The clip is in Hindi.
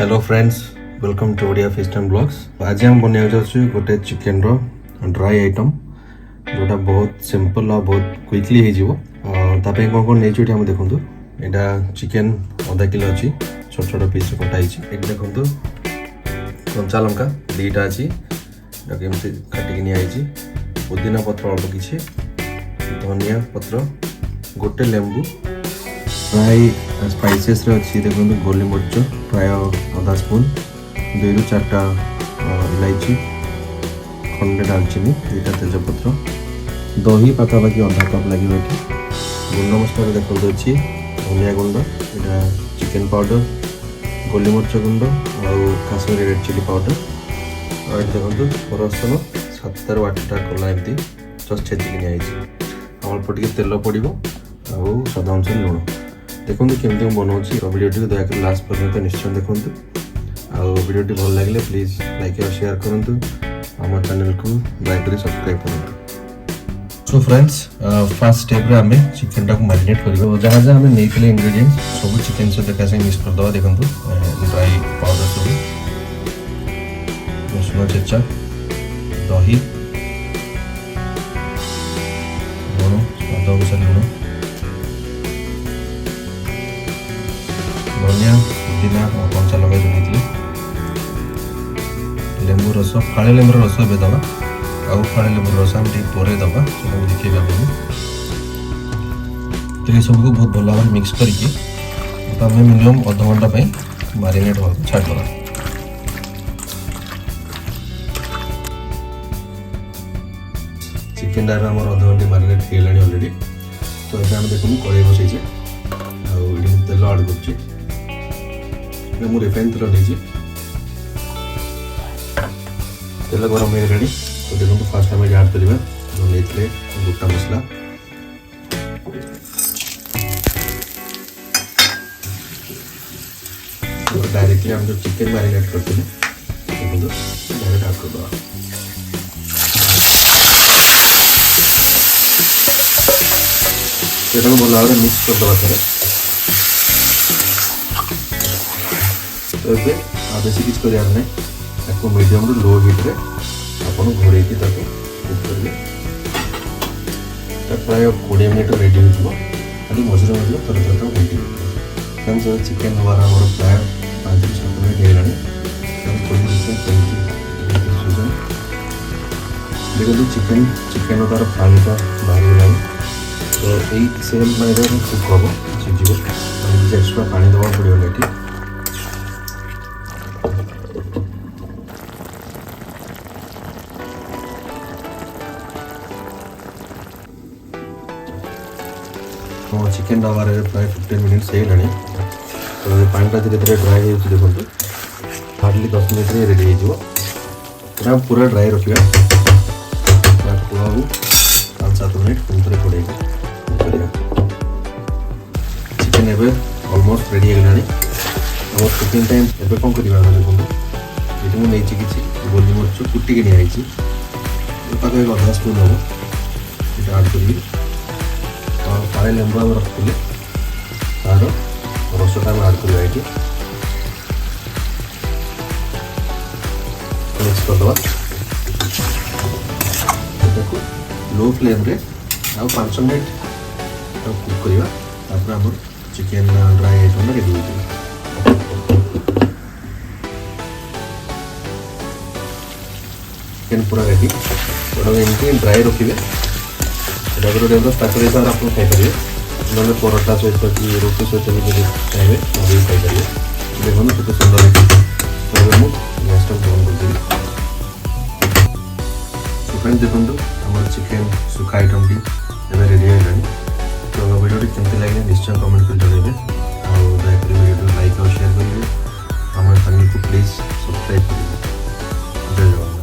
Hello friends, welcome to Odia feast and blogs. आज हम बनिया गोटे चिकेन रो ड्राई आइटम जोटा बहुत सिंपल और बहुत क्विकली होतापे कौन कौन नहीं आम देखूँ। यहाँ चिकेन आधा किलो अच्छी छोट छोट पीस कटाई। एक देखूँ कंचा लंका दीटा अच्छी एमती काटिक नहीं पुदीना पत्र अल्प कि धनिया पत्र गोटे लेंबू फ्राई स्पाइसेस अच्छी देखो गोली मरीच प्राय आधा स्पून 2 ରୁ 4टा इलायची खंडे डालचीनी 2टा तेजपत्र दही पाखापाखि आधा कप लगे। गुंड मसला देखो अच्छी धनिया गुंड यहाँ चिकेन पाउडर गोली मरीच गुंड और काश्मीरी रेड चिली पाउडर और ये देखो रसुन 7 ରୁ 8टा कला एमती जस्ट छेचिक नहीं अल्प टे तेल पड़ो और स्वाद अनुसार लुण। देखो केमती बनाऊँगी वीडियो को दयाकोरी लास्ट पर्यंत निश्चय देखूँ। और वीडियो भल लगे प्लीज लाइक और शेयर करूँ। आम चैनल को दयाकोरी सब्सक्राइब करूँ। सो फ्रेंड्स फर्स्ट स्टेप रे आमे चिकेन टाक मैरिनेट करिबो। जहाँ जहाँ आमे नेइथिले इंग्रेडिएंट्स सब चिकेन से देखा से मिक्स कर दवा। देखो ड्राई पाउडर सब रसुन छेचा दही लुण स्वाद अनुसार लुण धनिया पुदीना और कंचा लगा जो लेंबू रस फाड़े लेंबूर रस ए दबा आउ फाड़े लेंबूर रस हम ठीक पर दबा सब देखिए आपको। तो ये सबको बहुत भल भाव मिक्स करके आम मिनिमम अध घंटा मैरिनेट हो छाड़दे। चिकेन डायरा आम अध घंटे मैरिनेट हो गलानी अलरेडी। तो ये आम देखो कड़े बसई तेल आड कर मुझे रिफाइन तेल नहीं तेल गरम हो रेडी। तो देखो फास्ट आम ऐड करवा जो नहीं गोटा मसला डायरेक्टली हम जो चिकेन मैरिनेट करते देखो डायरेक्ट ऐड कर भल भाव मिक्स करदे थे। तो ये बेसी किसी करार ना आपको मीडियम रू लो हिट्रे आपन घोड़े कुक करेंगे प्राय 20 मिनट रेडी हो खाली मझे मझे थोड़ा थोड़ा घंटी फ्रेंड्स चिकेन हमार आम प्राय 5 ରୁ 7 मिनट होगा। देखो चिकेन तार पानीटा बाहर गला। तो यही सेम पानी कुक हम सीझे किसी एक्सट्रा पानी देवा पड़ो ये। चिकेन डाबार प्राय 15 मिनिट्स होगा। तो पानीटा धीरे धीरे ड्राई हो देखो हार्डली 10 मिनट रेडी हो पूरा ड्राई रखा 5-7 मिनट पुणी पड़े चिकेन एवं ऑलमोस्ट रेडी हो गलानी। आम कुकिंग टाइम एवं कौन करवा देखो ये मुझे किसी गोली मरीच कुटिक नहीं पाखे आधा स्पून हम ये आड करी और फाड़े लेंबू आम रखी तार रसटा आम आड करवा ये मिक्स करदे। देखो लो फ्लेम रे आ 5 मिनट कुक करवा तापर आम चिकेन ड्राई आइटम रेडी हो। चिकेन पूरा रेडी एमती ड्राई रखिए गोटे स्टार्टर हिसाब से आप खाईपर ना परोटा सहित कि रोटी सहित भी चाहिए भी खाईपर। देखो केते सुंदर मुझे गैस बंद करदेवी। फ्रेंड्स देखो आम चिकेन सुखा आइटम टी रेडी हो गलानी। तो वीडियो केमती लगे निश्चय कमेंट कर जनइबे और दयाकोरी वीडियो लाइक और शेयर करेंगे। आम चैनल को प्लीज सब्सक्राइब करेंगे। जय जवान।